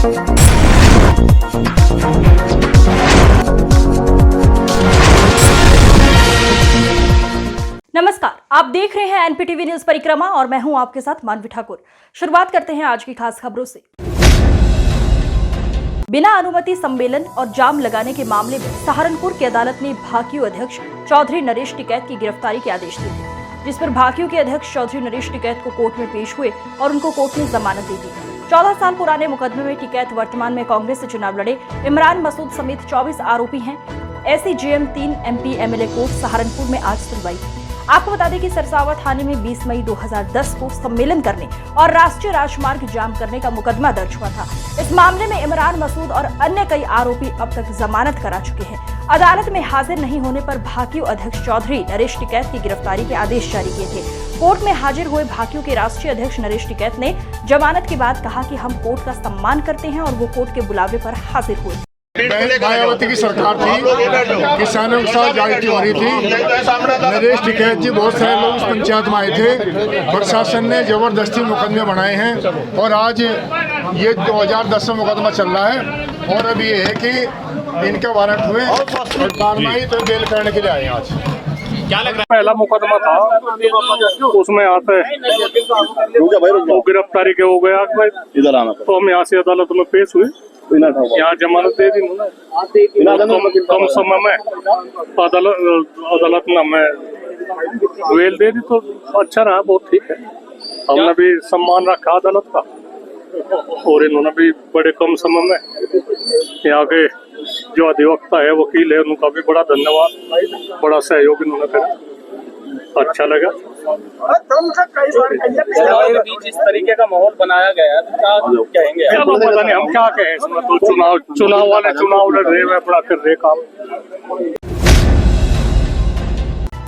नमस्कार, आप देख रहे हैं एनपीटीवी न्यूज परिक्रमा और मैं हूं आपके साथ मानवी ठाकुर। शुरुआत करते हैं आज की खास खबरों से। बिना अनुमति सम्मेलन और जाम लगाने के मामले में सहारनपुर की अदालत ने भाकियू अध्यक्ष चौधरी नरेश टिकैत की गिरफ्तारी के आदेश दिए, जिस पर भाकियू के अध्यक्ष चौधरी नरेश टिकैत को कोर्ट में पेश हुए और उनको कोर्ट ने जमानत दे दी। 14 साल पुराने मुकदमे में टिकैत वर्तमान में कांग्रेस से चुनाव लड़े इमरान मसूद समेत 24 आरोपी हैं। ACJM 3 MP MLA court Saharanpur में आज सुनवाई। आपको बता दें कि सरसावा थाने में 20 मई 2010 को सम्मेलन करने और राष्ट्रीय राजमार्ग जाम करने का मुकदमा दर्ज हुआ था। इस मामले में इमरान मसूद और अन्य कई आरोपी अब तक जमानत करा चुके हैं। अदालत में हाजिर नहीं होने पर भाकियू अध्यक्ष चौधरी नरेश टिकैत की गिरफ्तारी के आदेश जारी किए थे। कोर्ट में हाजिर हुए भाकियू के राष्ट्रीय अध्यक्ष नरेश टिकैत ने जमानत के बाद कहा कि हम कोर्ट का सम्मान करते हैं और वो कोर्ट के बुलावे पर हाजिर हुए। मायावती की सरकार थी, किसानों के साथ जागृति हो रही थी। नरेश टिकैत जी बहुत सारे लोग इस पंचायत में आए थे। प्रशासन ने जबरदस्ती मुकदमे बनाए हैं और आज ये 2010 में मुकदमा चल रहा है और अब ये है कि इनके वारंट हुए और कार्रवाई तो बेल करने के लिए आए आज। क्या लग रहा है? पहला मुकदमा था उसमें यहाँ से गिरफ्तारी के हो गया इधर आना, तो हम यहाँ से अदालत में पेश हुए, यहाँ जमानत दे दी कम समय में। अदालत ने हमें बेल दे दी तो अच्छा रहा, बहुत ठीक है। हमने भी सम्मान रखा अदालत का और इन्होंने भी बड़े कम समय में यहाँ के जो अधिवक्ता है, वकील है, उनका भी बड़ा धन्यवाद, बड़ा सहयोग इन्होंने करा, अच्छा लगा। जिस तरीके का माहौल बनाया गया क्या कहेंगे? पता नहीं हम क्या कहें इसमें, तो चुनाव वाले चुनाव लड़ रहे हैं, बड़ा कर रहे काम।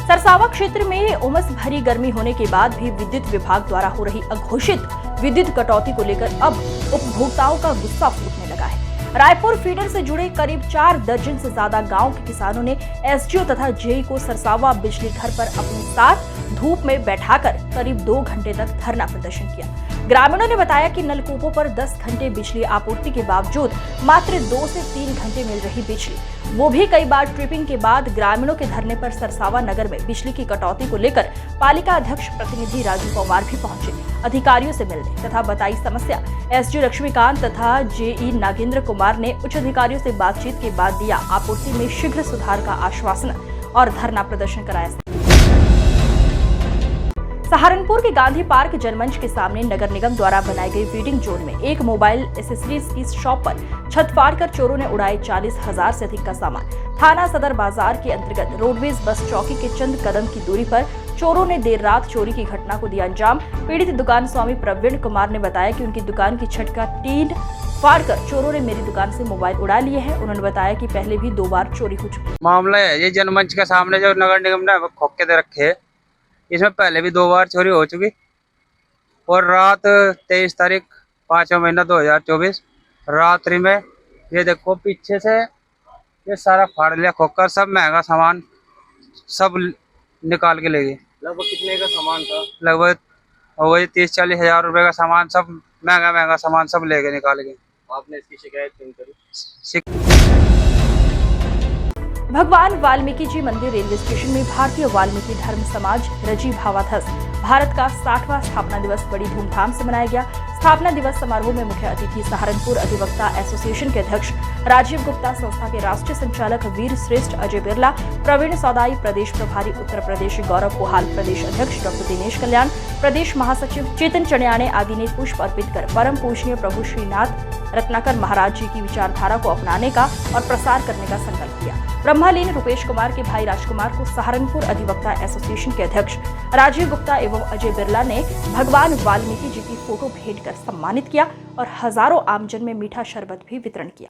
सरसावा क्षेत्र में उमस भरी गर्मी होने के बाद भी विद्युत विभाग द्वारा हो रही अघोषित विद्युत कटौती को लेकर अब उपभोक्ताओं का गुस्सा फूटने लगा है। रायपुर फीडर से जुड़े करीब 4 दर्जन से ज्यादा गांव के किसानों ने एसडीओ तथा जेई को सरसावा बिजली घर पर अपने साथ धूप में बैठाकर करीब 2 घंटे तक धरना प्रदर्शन किया। ग्रामीणों ने बताया कि नलकूपों पर 10 घंटे बिजली आपूर्ति के बावजूद मात्र 2 से 3 घंटे मिल रही बिजली, वो भी कई बार ट्रिपिंग के बाद। ग्रामीणों के धरने पर सरसावा नगर में बिजली की कटौती को लेकर पालिका अध्यक्ष प्रतिनिधि राजू पवार भी पहुंचे अधिकारियों से मिलने तथा बताई समस्या। एसडीओ लक्ष्मीकांत तथा जेई नागेंद्र कुमार ने उच्च अधिकारियों से बातचीत के बाद दिया आपूर्ति में शीघ्र सुधार का आश्वासन और धरना प्रदर्शन कराया। सहारनपुर के गांधी पार्क जनमंच के सामने नगर निगम द्वारा बनाई गई फीडिंग जोन में एक मोबाइल एसेसरीज की शॉप पर छत फाड़कर चोरों ने उड़ाए 40,000 से अधिक का सामान। थाना सदर बाजार के अंतर्गत रोडवेज बस चौकी के चंद कदम की दूरी पर चोरों ने देर रात चोरी की घटना को दिया अंजाम। पीड़ित दुकान स्वामी प्रवीण कुमार ने बताया कि उनकी दुकान की छत का टीन फाड़कर चोरों ने मेरी दुकान से मोबाइल उड़ा लिए हैं। उन्होंने बताया कि पहले भी 2 बार चोरी हो चुकी। मामला है ये जनमंच के सामने जो नगर निगम ने खोखे दे रखे है, इसमें पहले भी 2 बार चोरी हो चुकी और रात 23 तारीख 5वां महीना 2024 रात्रि में ये देखो पीछे से ये सारा फाड़ लिया खोखा, सब महंगा सामान सब निकाल के ले गए। लगभग कितने का सामान था? लगभग वही 30-40 हजार रुपए का सामान, सब महंगा सामान सब ले गए निकाल के। आपने इसकी शिकायत क्यों करी? भगवान वाल्मीकि जी मंदिर रेलवे स्टेशन में भारतीय वाल्मीकि धर्म समाज रजी भावाधस भारत का 60वां स्थापना दिवस बड़ी धूमधाम से मनाया गया। स्थापना दिवस समारोह में मुख्य अतिथि सहारनपुर अधिवक्ता एसोसिएशन के अध्यक्ष राजीव गुप्ता, संस्था के राष्ट्रीय संचालक वीर श्रेष्ठ अजय बिरला, प्रवीण सौदाई, प्रदेश प्रभारी उत्तर प्रदेश गौरव पुहाल, प्रदेश अध्यक्ष डॉक्टर दिनेश कल्याण, प्रदेश महासचिव चेतन चन्याणे आदि ने पुष्प अर्पित कर परम पूजनीय प्रभु श्रीनाथ रत्नाकर महाराज जी की विचारधारा को अपनाने का और प्रसार करने का संकल्प किया। ब्रह्मलीन रूपेश कुमार के भाई राजकुमार को सहारनपुर अधिवक्ता एसोसिएशन के अध्यक्ष राजीव गुप्ता एवं अजय बिरला ने भगवान वाल्मीकि जी की फोटो भेंट कर सम्मानित किया और हजारों आमजन में मीठा शरबत भी वितरण किया।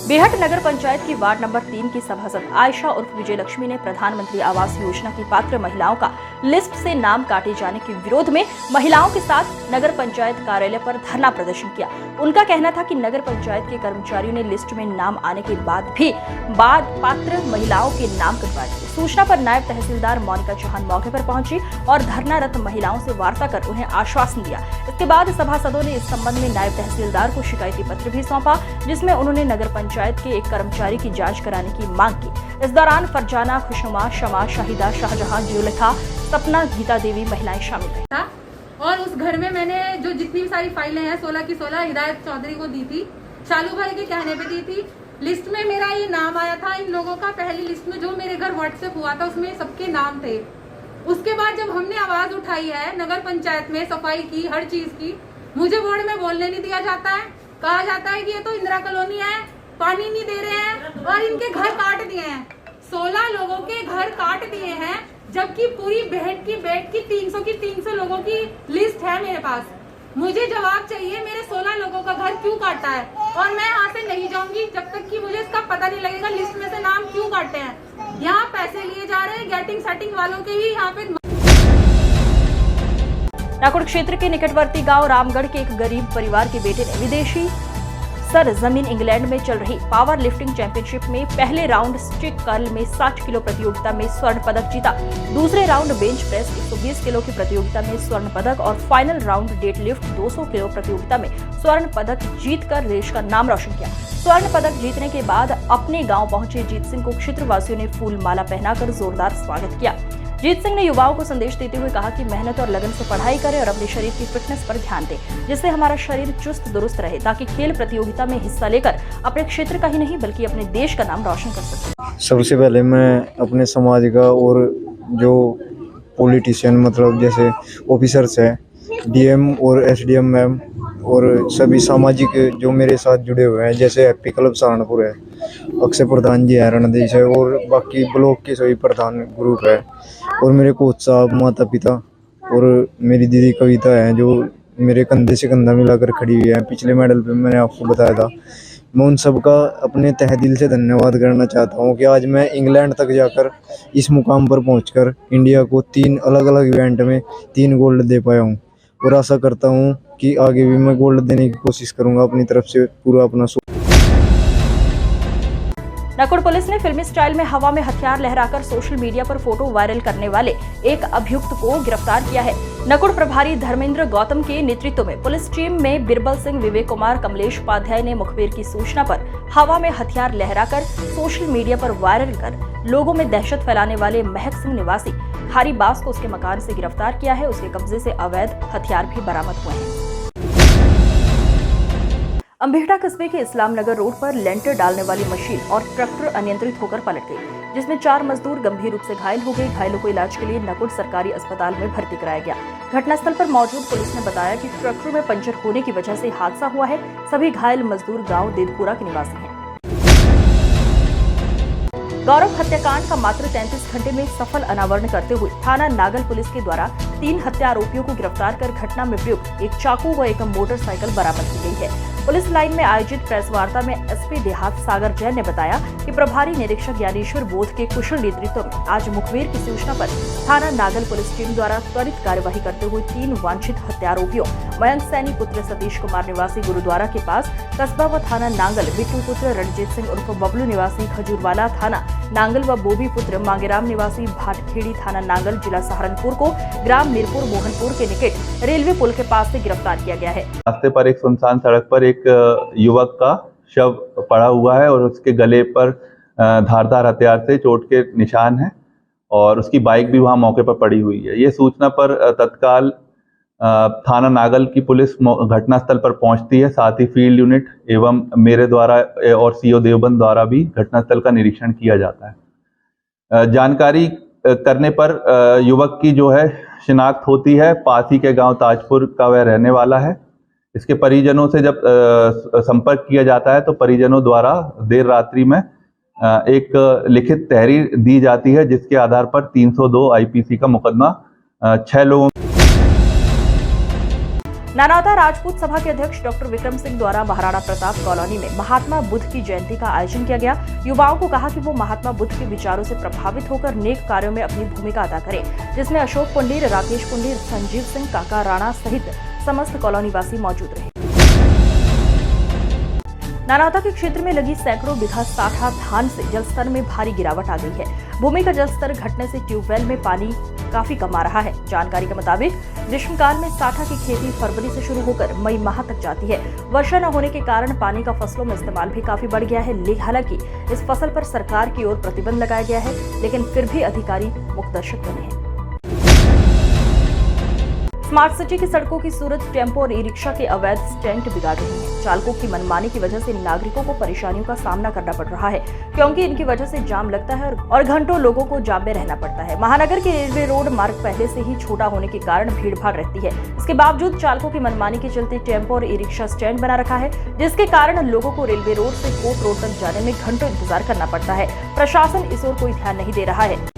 बेहट नगर पंचायत की वार्ड नंबर 3 की सभासद आयशा उर्फ विजय लक्ष्मी ने प्रधानमंत्री आवास योजना की पात्र महिलाओं का लिस्ट से नाम काटे जाने के विरोध में महिलाओं के साथ नगर पंचायत कार्यालय पर धरना प्रदर्शन किया। उनका कहना था कि नगर पंचायत के कर्मचारियों ने लिस्ट में नाम आने के बाद भी पात्र महिलाओं के नाम कटवा दिए। सूचना पर नायब तहसीलदार मोनिका चौहान मौके पर पहुंची और धरनारत महिलाओं से वार्ता कर उन्हें आश्वासन दिया। इसके बाद सभासदों ने इस संबंध में नायब तहसीलदार को शिकायती पत्र भी सौंपा, जिसमें उन्होंने नगर पंचायत के एक कर्मचारी की जांच कराने की मांग की। इस दौरान फरजाना, खुशनुमा, शमा, शाहिदा, शाहजहां, जुलेखा, सपना, गीता देवी महिलाएं शामिल रही। और उस घर में मैंने जो जितनी भी सारी फाइलें हैं 16 की 16 हिदायत चौधरी को दी थी, शालू भाई के कहने पे दी थी। लिस्ट में मेरा ये नाम आया था। इन लोगों का पहली लिस्ट में जो मेरे घर व्हाट्सएप हुआ था उसमें सबके नाम थे। उसके बाद जब हमने आवाज उठाई है नगर पंचायत में सफाई की, हर चीज की, मुझे वार्ड में बोलने नहीं दिया जाता है। कहा जाता है कि ये तो इंदिरा कॉलोनी है, पानी नहीं दे रहे हैं और इनके घर काट दिए हैं। 16 लोगों के घर काट दिए हैं, जबकि पूरी बेड की 300 लोगों की लिस्ट है मेरे पास। मुझे जवाब चाहिए, मेरे 16 लोगों का घर क्यों काटा है और मैं यहाँ से नहीं जाऊंगी जब तक कि मुझे इसका पता नहीं लगेगा लिस्ट में से नाम क्यों काटे हैं। यहाँ पैसे लिए जा रहे हैं गेटिंग सेटिंग वालों के ही। यहाँ पे नाकुड़ क्षेत्र के निकटवर्ती गांव रामगढ़ के एक गरीब परिवार के बेटे ने विदेशी सरजमीन इंग्लैंड में चल रही पावर लिफ्टिंग चैंपियनशिप में पहले राउंड स्टिक कर्ल में 60 किलो प्रतियोगिता में स्वर्ण पदक जीता। दूसरे राउंड बेंच प्रेस 120 किलो की प्रतियोगिता में स्वर्ण पदक और final round dead lift 200 kilo प्रतियोगिता में स्वर्ण पदक जीतकर देश का नाम रोशन किया। स्वर्ण पदक जीतने के बाद अपने गांव पहुंचे जीत सिंह को क्षेत्रवासियों ने फूल माला पहनाकर जोरदार स्वागत किया। जीत सिंह ने युवाओं को संदेश देते हुए कहा कि मेहनत और लगन से पढ़ाई करें और अपने शरीर की फिटनेस पर ध्यान दें, जिससे हमारा शरीर चुस्त दुरुस्त रहे, ताकि खेल प्रतियोगिता में हिस्सा लेकर अपने क्षेत्र का ही नहीं बल्कि अपने देश का नाम रोशन कर सकें। सबसे पहले मैं अपने समाज का और जो पॉलिटिशियन मतलब जैसे ऑफिसर्स है, डीएम और एसडीएम मैम और सभी सामाजिक जो मेरे साथ जुड़े हुए हैं, जैसे हैप्पी क्लब सहारनपुर है, अक्षय प्रधान जी है, रणदेश है और बाकी ब्लॉक के सभी प्रधान ग्रुप है और मेरे कोच साहब, माता पिता और मेरी दीदी कविता है जो मेरे कंधे से कंधा मिलाकर खड़ी हुई है। पिछले मेडल पे मैंने आपको बताया था। मैं उन सब का अपने तहे दिल से धन्यवाद करना चाहता हूँ कि आज मैं इंग्लैंड तक जाकर इस मुकाम पर पहुंचकर इंडिया को 3 अलग अलग इवेंट में 3 गोल्ड दे पाया हूँ और आशा करता हूँ कि आगे भी मैं गोल्ड देने की कोशिश करूँगा अपनी तरफ से पूरा अपना। नाकुड़ पुलिस ने फिल्मी स्टाइल में हवा में हथियार लहराकर सोशल मीडिया पर फोटो वायरल करने वाले एक अभियुक्त को गिरफ्तार किया है। नाकुड़ प्रभारी धर्मेंद्र गौतम के नेतृत्व में पुलिस टीम में बिरबल सिंह, विवेक कुमार, कमलेश उपाध्याय ने मुखबिर की सूचना पर हवा में हथियार लहराकर सोशल मीडिया पर वायरल कर लोगों में दहशत फैलाने वाले महक सिंह निवासी खारी बास को उसके मकान से गिरफ्तार किया है। उसके कब्जे से अवैध हथियार भी बरामद हुए हैं। अम्बेहटा कस्बे के इस्लाम नगर रोड पर लेंटर डालने वाली मशीन और ट्रैक्टर अनियंत्रित होकर पलट गई, जिसमें 4 मजदूर गंभीर रूप से घायल हो गए। घायलों को इलाज के लिए नाकुड़ सरकारी अस्पताल में भर्ती कराया गया। घटनास्थल पर मौजूद पुलिस ने बताया कि ट्रैक्टर में पंचर होने की वजह से हादसा हुआ है। सभी घायल मजदूर गांव देदपुरा के निवासी हैं। गौरव हत्याकांड का मात्र 33 घंटे में सफल अनावरण करते हुए थाना नागल पुलिस के द्वारा 3 हत्या आरोपियों को गिरफ्तार कर घटना में प्रयुक्त एक चाकू व एक मोटरसाइकिल बरामद की गई है। पुलिस लाइन में आयोजित प्रेस वार्ता में एसपी देहात सागर जैन ने बताया कि प्रभारी निरीक्षक ज्ञानेश्वर बोध के कुशल नेतृत्व में आज मुखबिर की सूचना पर थाना नागल पुलिस टीम द्वारा त्वरित कार्यवाही करते हुए 3 वांछित हत्या आरोपियों मयंक सैनी पुत्र सतीश कुमार निवासी गुरुद्वारा के पास कस्बा व थाना नांगल, बिट्टू पुत्र रणजीत सिंह उर्फ बबलू निवासी खजूरवाला थाना नांगल व बोबी पुत्र मांगेराम निवासी भाटखेड़ी थाना नांगल जिला सहारनपुर को ग्राम मीरपुर मोहनपुर के निकट रेलवे पुल के पास से गिरफ्तार किया गया है। रास्ते पर एक सुनसान सड़क पर एक युवक का शव पड़ा हुआ है और उसके गले पर धारदार हथियार से चोट के निशान हैं और उसकी बाइक भी वहां मौके पर पड़ी हुई है। ये सूचना पर तत्काल थाना नागल की पुलिस घटनास्थल पर पहुंचती है। साथ ही फील्ड यूनिट एवं मेरे द्वारा और सीओ देवबंद द्वारा भी घटनास्थल का निरीक्षण किया जाता है। जानकारी करने पर युवक की जो है शिनाख्त होती है। पास ही के गांव ताजपुर का वह रहने वाला है। इसके परिजनों से जब संपर्क किया जाता है तो परिजनों द्वारा देर रात्रि में एक लिखित तहरीर दी जाती है, जिसके आधार पर 302 आईपीसी का मुकदमा 6 लोगों। नानावता राजपूत सभा के अध्यक्ष डॉक्टर विक्रम सिंह द्वारा महाराणा प्रताप कॉलोनी में महात्मा बुद्ध की जयंती का आयोजन किया गया। युवाओं को कहा कि वो महात्मा बुद्ध के विचारों से प्रभावित होकर नेक कार्यों में अपनी भूमिका अदा करें, जिसमें अशोक पुंडीर, राकेश पुंडीर, संजीव सिंह, काका राणा सहित समस्त कॉलोनी वासी मौजूद रहे। नानावता के क्षेत्र में लगी सैकड़ों बीघा साठा धान से जलस्तर में भारी गिरावट आ गई है। भूमि का जलस्तर घटने से ट्यूबवेल में पानी काफी कम आ रहा है। जानकारी के मुताबिक ग्रीष्मकाल में साठा की खेती फरवरी से शुरू होकर मई माह तक जाती है। वर्षा न होने के कारण पानी का फसलों में इस्तेमाल भी काफी बढ़ गया है। हालांकि इस फसल पर सरकार की ओर प्रतिबंध लगाया गया है, लेकिन फिर भी अधिकारी मुकदर्शक बने हैं। स्मार्ट सिटी की सड़कों की सूरत टेम्पो और ई रिक्शा के अवैध स्टैंड बिगाड़ रही है। चालकों की मनमानी की वजह से नागरिकों को परेशानियों का सामना करना पड़ रहा है, क्योंकि इनकी वजह से जाम लगता है और घंटों लोगों को जाम में रहना पड़ता है। महानगर के रेलवे रोड मार्ग पहले से ही छोटा होने के कारण भीड़भाड़ रहती है। इसके बावजूद चालकों की मनमानी के चलते टेम्पो और ई रिक्शा स्टैंड बना रखा है, जिसके कारण लोगों को रेलवे रोड से कोट रोड तक जाने में घंटों इंतजार करना पड़ता है। प्रशासन इस ओर कोई ध्यान नहीं दे रहा है।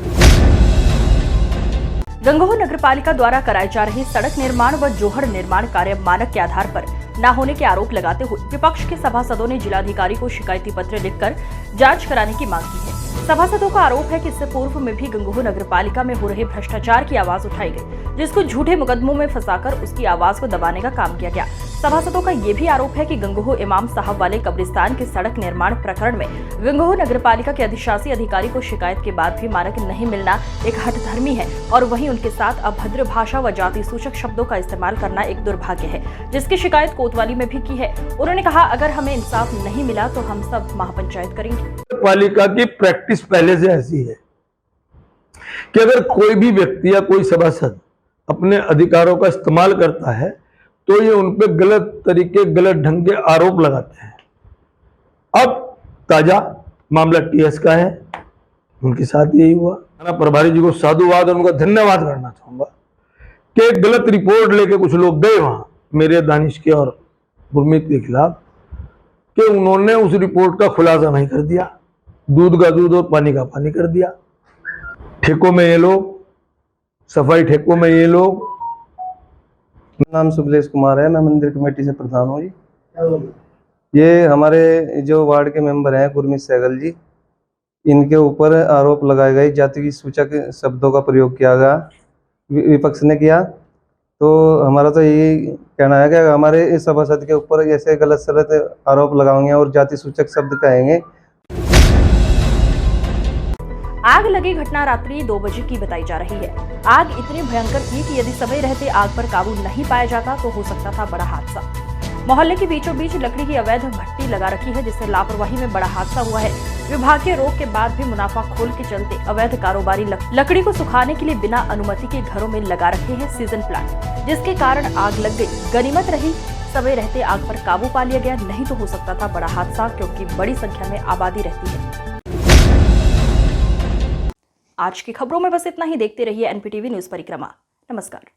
गंगोह नगरपालिका द्वारा कराए जा रहे सड़क निर्माण व जोहड़ निर्माण कार्य मानक के आधार पर न होने के आरोप लगाते हुए विपक्ष के सभासदों ने जिलाधिकारी को शिकायती पत्र लिखकर जांच कराने की मांग की है। सभासदों का आरोप है कि इससे पूर्व में भी गंगोह नगरपालिका में हो रहे भ्रष्टाचार की आवाज उठाई गई, जिसको झूठे मुकदमों में फंसाकर उसकी आवाज को दबाने का काम किया गया। सभासदों का ये भी आरोप है कि गंगोह इमाम साहब वाले कब्रिस्तान के सड़क निर्माण प्रकरण में गंगोह नगरपालिका के अधिशासी अधिकारी को शिकायत के बाद भी मानक नहीं मिलना एक हठधर्मी है, और वहीं उनके साथ अभद्र भाषा व जाति सूचक शब्दों का इस्तेमाल करना एक दुर्भाग्य है, जिसकी शिकायत कोतवाली में भी की है। उन्होंने कहा, अगर हमें इंसाफ नहीं मिला तो हम सब महापंचायत करेंगे। पालिका की प्रैक्टिस पहले से ऐसी है कि अगर कोई भी व्यक्ति या कोई सभासद अपने अधिकारों का इस्तेमाल करता है तो ये उन पे गलत तरीके, गलत ढंग के आरोप लगाते हैं। अब ताजा मामला टीएस का है, उनके साथ यही हुआ। थाना प्रभारी जी को साधुवाद और उनका धन्यवाद करना चाहूंगा कि एक गलत रिपोर्ट लेके कुछ लोग गए वहां मेरे, दानिश के और गुरमीत के खिलाफ, कि उन्होंने उस रिपोर्ट का खुलासा नहीं कर दिया, दूध का दूध और पानी का पानी कर दिया। ठेकों में ये लोग, सफाई ठेकों में ये लोग। मेरा नाम सुबलेश कुमार है, मैं मंदिर कमेटी से प्रधान हूँ जी। ये हमारे जो वार्ड के मेंबर हैं गुरमीत सहगल जी, इनके ऊपर आरोप लगाए गए, जाति की सूचक शब्दों का प्रयोग किया गया, विपक्ष ने किया। तो हमारा तो यही कहना है कि हमारे इस सभासद के ऊपर ऐसे गलत सलत आरोप लगाएंगे और जाति सूचक शब्द कहेंगे। आग लगी घटना रात्रि 2 बजे की बताई जा रही है। आग इतनी भयंकर थी कि यदि समय रहते आग पर काबू नहीं पाया जाता तो हो सकता था बड़ा हादसा। मोहल्ले के बीचों बीच लकड़ी की अवैध भट्टी लगा रखी है, जिससे लापरवाही में बड़ा हादसा हुआ है। विभागीय रोक के बाद भी मुनाफाखोर के चलते अवैध कारोबारी लकड़ी को सुखाने के लिए बिना अनुमति के घरों में लगा रखे हैं सीजन प्लांट, जिसके कारण आग लग गई। गनीमत रही समय रहते आग पर काबू पा लिया गया, नहीं तो हो सकता था बड़ा हादसा, क्योंकि बड़ी संख्या में आबादी रहती है। आज की खबरों में बस इतना ही। देखते रहिए एनपीटीवी न्यूज परिक्रमा। नमस्कार।